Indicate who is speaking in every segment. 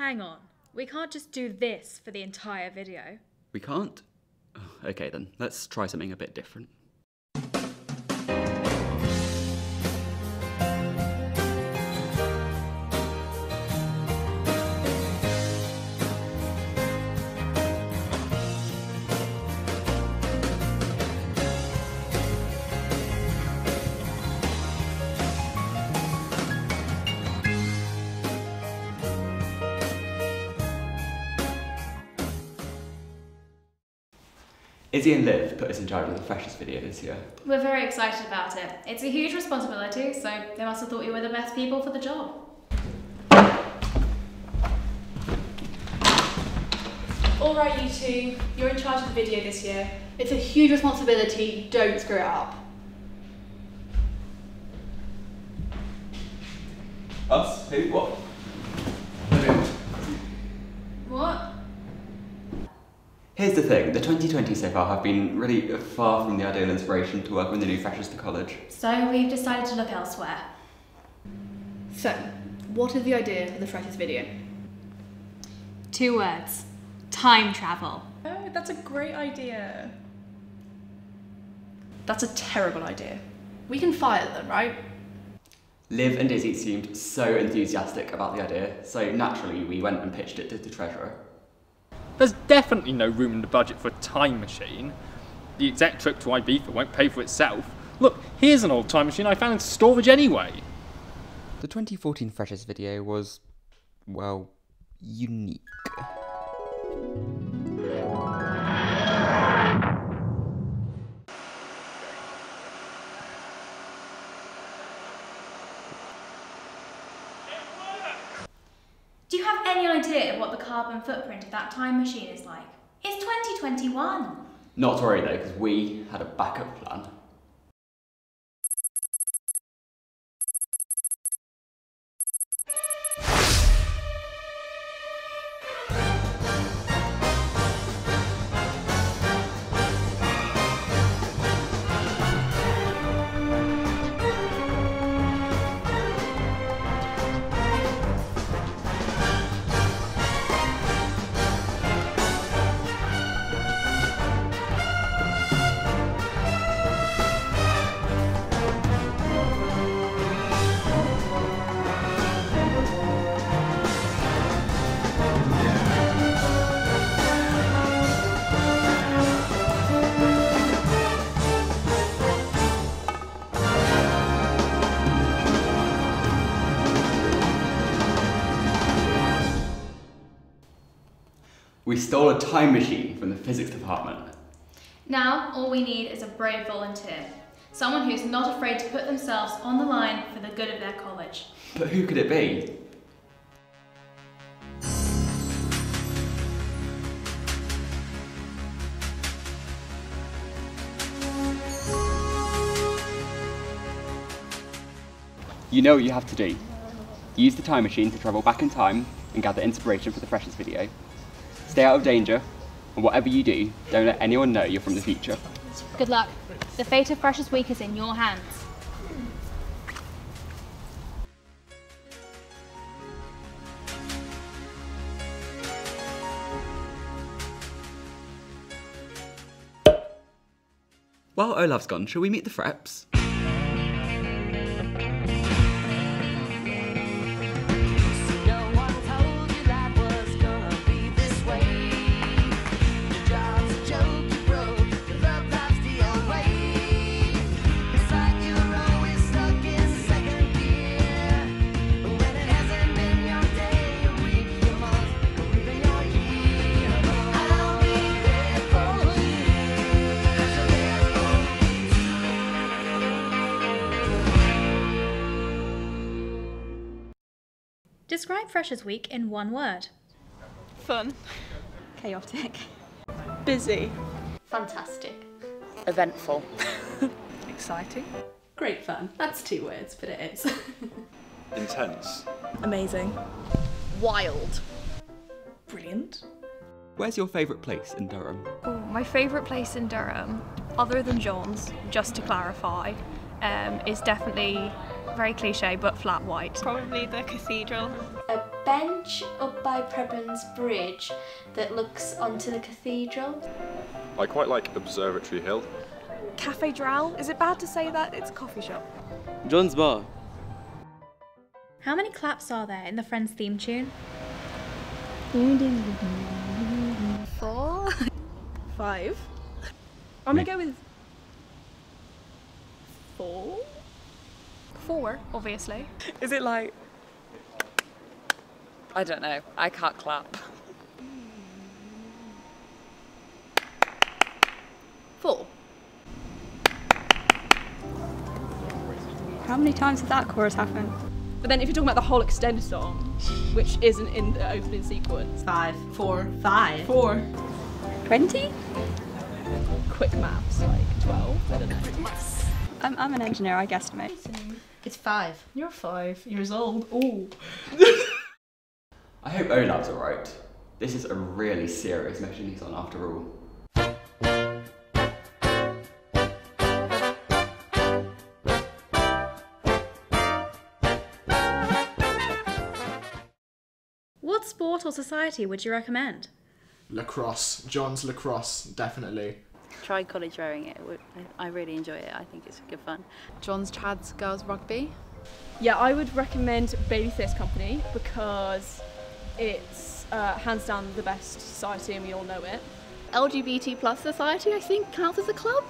Speaker 1: Hang on. We can't just do this for the entire video.
Speaker 2: We can't? Oh, okay then, let's try something a bit different. Izzy and Liv put us in charge of the freshest video this year.
Speaker 3: We're very excited about it. It's a huge responsibility, so they must have thought we were the best people for the job.
Speaker 4: Alright you two, you're in charge of the video this year. It's a huge responsibility, don't screw it up.
Speaker 2: Us? Who? What?
Speaker 3: What?
Speaker 2: Here's the thing, the 2020s so far have been really far from the ideal inspiration to work with the new freshers to college.
Speaker 3: So we've decided to look elsewhere.
Speaker 4: So, what is the idea for the freshest video?
Speaker 3: 2 words. Time travel.
Speaker 5: Oh, that's a great idea. That's a terrible idea.
Speaker 4: We can fire them, right?
Speaker 2: Liv and Izzy seemed so enthusiastic about the idea, so naturally we went and pitched it to the treasurer.
Speaker 6: There's definitely no room in the budget for a time machine. The exec trip to Ibiza won't pay for itself. Look, here's an old time machine I found in storage anyway.
Speaker 2: The 2014 freshers video was, well, unique.
Speaker 3: Do you have any idea what the carbon footprint of that time machine is like? It's 2021.
Speaker 2: Not to worry though, because we had a backup plan. We stole a time machine from the physics department.
Speaker 3: Now, all we need is a brave volunteer. Someone who's not afraid to put themselves on the line for the good of their college.
Speaker 2: But who could it be? You know what you have to do. Use the time machine to travel back in time and gather inspiration for the freshers video. Stay out of danger, and whatever you do, don't let anyone know you're from the future.
Speaker 3: Good luck. The fate of Freshers Week is in your hands.
Speaker 2: While Olaf's gone, shall we meet the Freps?
Speaker 1: Describe Freshers Week in one word.
Speaker 5: Fun.
Speaker 4: Chaotic.
Speaker 5: Busy.
Speaker 4: Fantastic.
Speaker 7: Eventful.
Speaker 5: Exciting.
Speaker 4: Great fun. That's 2 words, but it is.
Speaker 8: Intense.
Speaker 5: Amazing.
Speaker 7: Wild.
Speaker 5: Brilliant.
Speaker 2: Where's your favourite place in Durham?
Speaker 9: Oh, my favourite place in Durham, other than John's, just to clarify, is definitely very cliche but flat white.
Speaker 5: Probably the cathedral.
Speaker 4: A
Speaker 10: bench up by Prebend's Bridge that looks onto the cathedral.
Speaker 8: I quite like Observatory Hill.
Speaker 9: Cafe Drow? Is it bad to say that? It's a coffee shop.
Speaker 11: John's Bar.
Speaker 1: How many claps are there in the Friends theme tune?
Speaker 9: 4.
Speaker 5: 5. I'm gonna go with 4.
Speaker 9: 4, obviously.
Speaker 5: Is it like...
Speaker 7: I don't know. I can't clap.
Speaker 4: 4.
Speaker 12: How many times did that chorus happen?
Speaker 5: But then if you're talking about the whole extended song, which isn't in the opening sequence.
Speaker 13: 5. 4. 5.
Speaker 5: 4.
Speaker 12: 20?
Speaker 5: Quick maths, like 12, I don't know.
Speaker 12: I'm an engineer, I guesstimate.
Speaker 13: It's 5.
Speaker 5: You're 5 years old. Ooh.
Speaker 2: I hope Olaf's alright. This is a really serious mission he's on after all.
Speaker 1: What sport or society would you recommend?
Speaker 14: Lacrosse. John's lacrosse, definitely.
Speaker 15: Try college rowing it. I really enjoy it. I think it's good fun.
Speaker 16: John's Chad's girls rugby.
Speaker 5: Yeah, I would recommend Bailey Theatre Company because it's hands down the best society and we all know it.
Speaker 4: LGBT plus society, I think, counts as a club.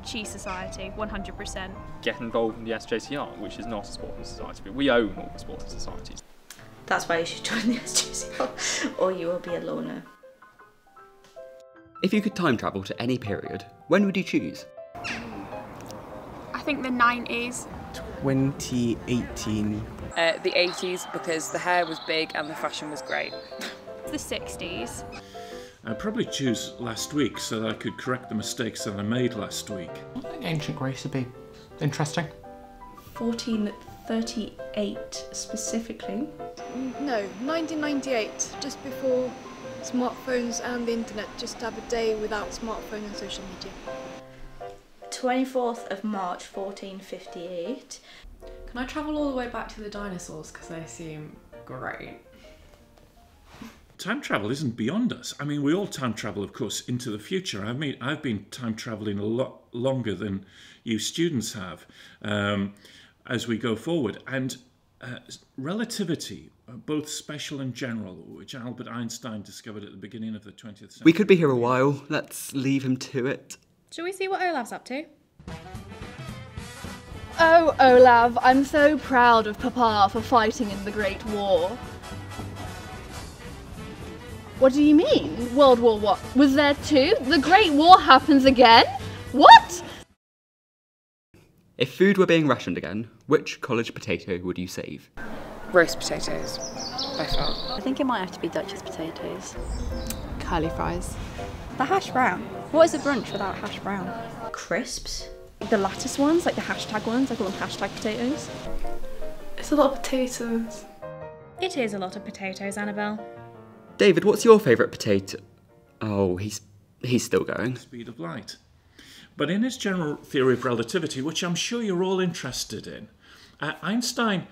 Speaker 9: Cheese Society, 100%.
Speaker 6: Get involved in the SJCR, which is not a sporting society, but we own all the sporting societies.
Speaker 17: That's why you should join the SJCR, or you will be a loner.
Speaker 2: If you could time travel to any period, when would you choose?
Speaker 9: I think the 90s.
Speaker 11: 2018.
Speaker 7: The 80s, because the hair was big and the fashion was great.
Speaker 9: The 60s.
Speaker 18: I'd probably choose last week so that I could correct the mistakes that I made last week.
Speaker 14: I think ancient Greece would be interesting.
Speaker 19: 1438 specifically.
Speaker 20: No, 1998, just before smartphones and the internet, just to have a day without smartphone and social media.
Speaker 17: 24th of March 1458.
Speaker 16: Can I travel all the way back to the dinosaurs because they seem great?
Speaker 18: Time travel isn't beyond us. I mean, we all time travel, of course, into the future. I've been time traveling a lot longer than you students have as we go forward. And relativity, both special and general, which Albert Einstein discovered at the beginning of the 20th century.
Speaker 2: We could be here a while. Let's leave him to it.
Speaker 1: Shall we see what Olaf's up to?
Speaker 4: Oh, Olav, I'm so proud of Papa for fighting in the Great War. What do you mean? World War what? Was there two? The Great War happens again? What?
Speaker 2: If food were being rationed again, which college potato would you save?
Speaker 7: Roast potatoes, by far.
Speaker 15: I think it might have to be Duchess potatoes.
Speaker 16: Curly fries.
Speaker 12: The hash brown. What is a brunch without hash brown?
Speaker 17: Crisps.
Speaker 5: The lattice ones, like the hashtag ones, I call them hashtag potatoes.
Speaker 16: It's a lot of potatoes.
Speaker 1: It is a lot of potatoes, Annabelle.
Speaker 2: David, what's your favourite potato? Oh, he's still going.
Speaker 18: Speed of light. But in his general theory of relativity, which I'm sure you're all interested in, Einstein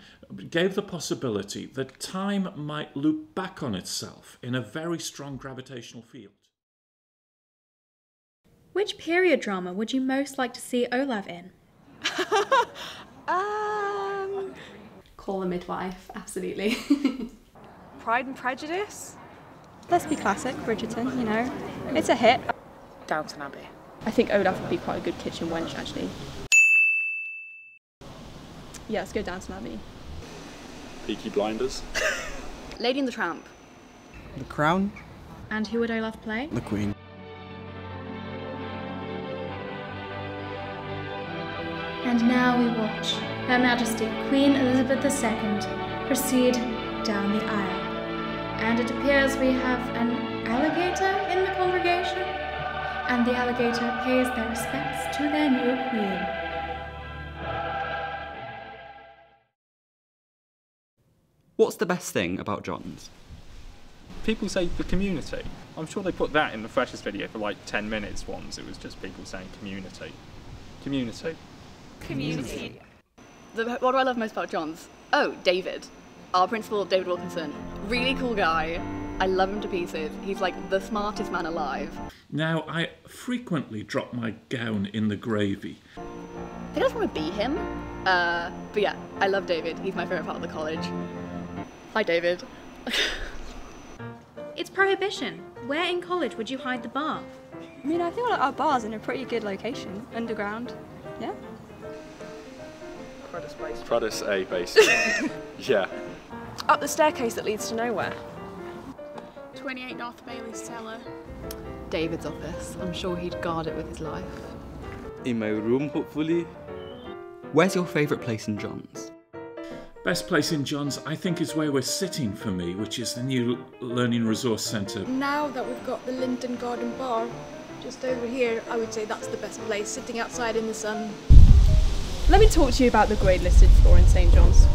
Speaker 18: gave the possibility that time might loop back on itself in a very strong gravitational field.
Speaker 1: Which period drama would you most like to see Olaf in?
Speaker 16: Call the Midwife, absolutely.
Speaker 9: Pride and Prejudice?
Speaker 12: Let's be classic, Bridgerton, you know. It's a hit.
Speaker 7: Downton Abbey.
Speaker 5: I think Olaf would be quite a good kitchen wench, actually. Yeah, let's go Downton Abbey.
Speaker 8: Peaky Blinders.
Speaker 4: Lady and the Tramp.
Speaker 11: The Crown.
Speaker 1: And who would Olaf play?
Speaker 11: The Queen.
Speaker 3: And now we watch Her Majesty Queen Elizabeth II proceed down the aisle. And it appears we have an alligator in the congregation, and the alligator pays their respects to their new queen.
Speaker 2: What's the best thing about John's?
Speaker 6: People say the community. I'm sure they put that in the freshest video for like 10 minutes once. It was just people saying community. Community.
Speaker 4: Community. What do I love most about John's? Oh, David.
Speaker 21: Our principal, David Wilkinson, really cool guy. I love him to pieces. He's like the smartest man alive.
Speaker 18: Now, I frequently drop my gown in the gravy.
Speaker 21: I think I just want to be him. But yeah, I love David. He's my favourite part of the college. Hi, David.
Speaker 1: It's prohibition. Where in college would you hide the bar?
Speaker 12: I mean, I feel like our bar's in a pretty good location, underground. Yeah.
Speaker 8: Prodis A basement. Yeah.
Speaker 5: Up the staircase that leads to nowhere.
Speaker 20: 28 North Bailey's cellar.
Speaker 21: David's office. I'm sure he'd guard it with his life.
Speaker 11: In my room, hopefully.
Speaker 2: Where's your favourite place in John's?
Speaker 18: Best place in John's, I think, is where we're sitting for me, which is the new Learning Resource Centre.
Speaker 20: Now that we've got the Linton Garden Bar just over here, I would say that's the best place, sitting outside in the sun.
Speaker 5: Let me talk to you about the grade listed floor in St John's.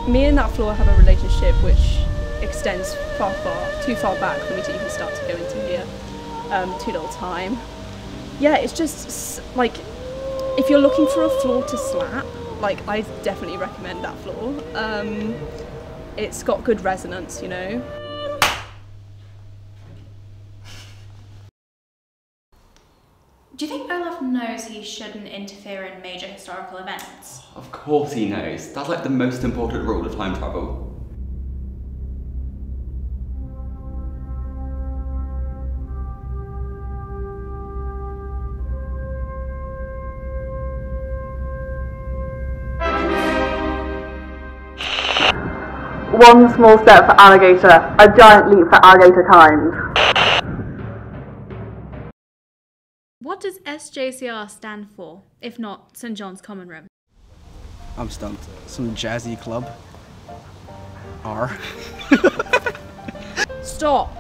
Speaker 5: Me and that floor have a relationship which extends too far back for me to even start to go into here. Too little time. Yeah, it's just like, if you're looking for a floor to slap, like, I definitely recommend that floor. It's got good resonance, you know.
Speaker 3: Do you think Olaf knows he shouldn't interfere in major historical events?
Speaker 2: Of course he knows. That's like the most important rule of time travel.
Speaker 22: One small step for alligator, a giant leap for alligator kind.
Speaker 1: What does SJCR stand for, if not St John's Common Room?
Speaker 11: I'm stumped. Some jazzy club. R.
Speaker 5: Stop.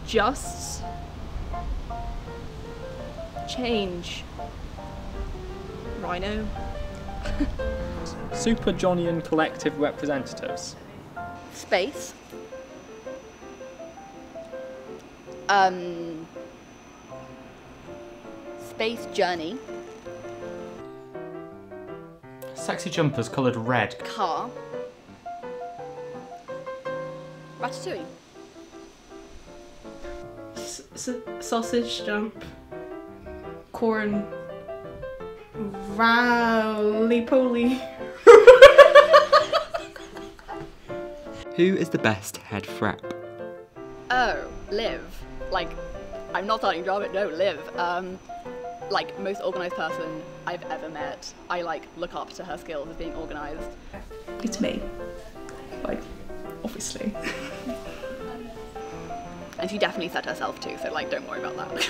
Speaker 5: Just change. Rhino.
Speaker 6: Super Johnnian collective representatives.
Speaker 21: Space. Space journey.
Speaker 14: Sexy jumpers coloured red.
Speaker 21: Car. Ratatouille.
Speaker 16: Sausage jump. Corn. Roly-poly.
Speaker 2: Who is the best head frep?
Speaker 21: Oh, Liv. Like, I'm not starting drama, no, Liv. Like, most organised person I've ever met. I, like, look up to her skills as being organised.
Speaker 19: It's me. Like, obviously.
Speaker 21: And she definitely said herself too, so, like, don't worry about that.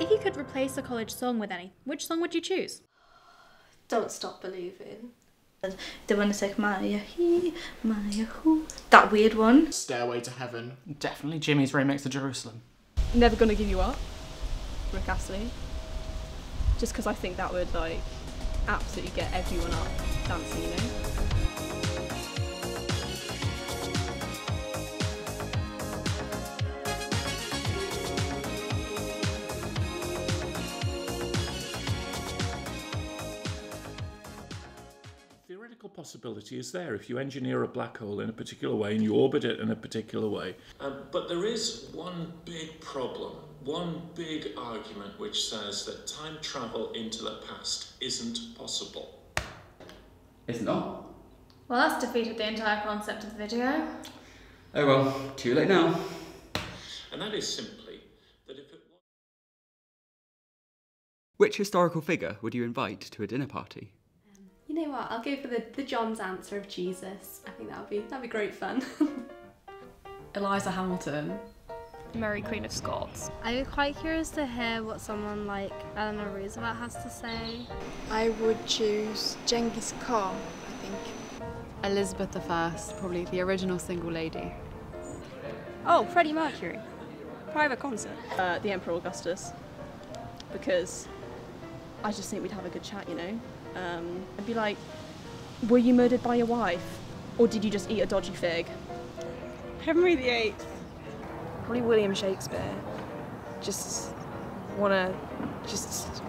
Speaker 1: If you could replace a college song with any, which song would you choose?
Speaker 10: Don't Stop Believing.
Speaker 3: The one that's like Maya he, Maya who. That weird one.
Speaker 14: Stairway to Heaven. Definitely Jimmy's remix of Jerusalem.
Speaker 5: Never Gonna Give You Up. Rick Astley. Just because I think that would, like, absolutely get everyone up dancing, you know?
Speaker 18: Theoretical possibility is there if you engineer a black hole in a particular way and you orbit it in a particular way. But there is one big problem, one big argument which says that time travel into the past isn't possible.
Speaker 2: It's not.
Speaker 3: Well, that's defeated the entire concept of the video.
Speaker 2: Oh well, too late now.
Speaker 18: And that is simply that if it was...
Speaker 2: Which historical figure would you invite to a dinner party?
Speaker 4: You know what? I'll go for the John's answer of Jesus. I think that'd be great fun.
Speaker 16: Eliza Hamilton.
Speaker 9: Mary Queen of Scots.
Speaker 23: I'm quite curious to hear what someone like Eleanor Roosevelt has to say.
Speaker 20: I would choose Genghis Khan, I think.
Speaker 21: Elizabeth I, probably the original single lady.
Speaker 12: Oh, Freddie Mercury. Private concert.
Speaker 5: The Emperor Augustus. Because I just think we'd have a good chat, you know? I'd be like, were you murdered by your wife? Or did you just eat a dodgy fig?
Speaker 12: Henry VIII.
Speaker 5: Probably William Shakespeare. Just wanna just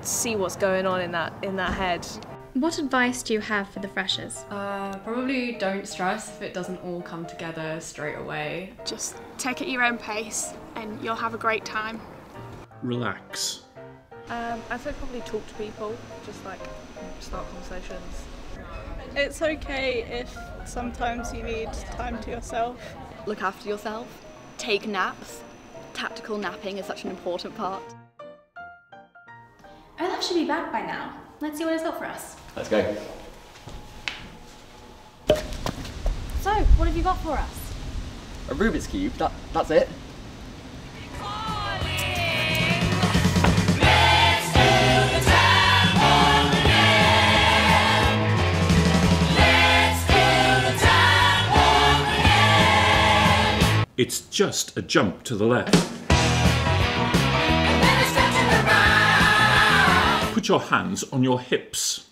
Speaker 5: see what's going on in that head.
Speaker 1: What advice do you have for the freshers?
Speaker 16: Probably don't stress if it doesn't all come together straight away.
Speaker 13: Just take it at your own pace and you'll have a great time.
Speaker 18: Relax.
Speaker 5: I'd say probably talk to people, just like start conversations.
Speaker 15: It's okay if sometimes you need time to yourself.
Speaker 21: Look after yourself. Take naps. Tactical napping is such an important part.
Speaker 3: Olaf should be back by now. Let's see what he's got for us.
Speaker 2: Let's go.
Speaker 3: So, what have you got for us?
Speaker 2: A Rubik's Cube, that's it.
Speaker 18: It's just a jump to the left. Put your hands on your hips.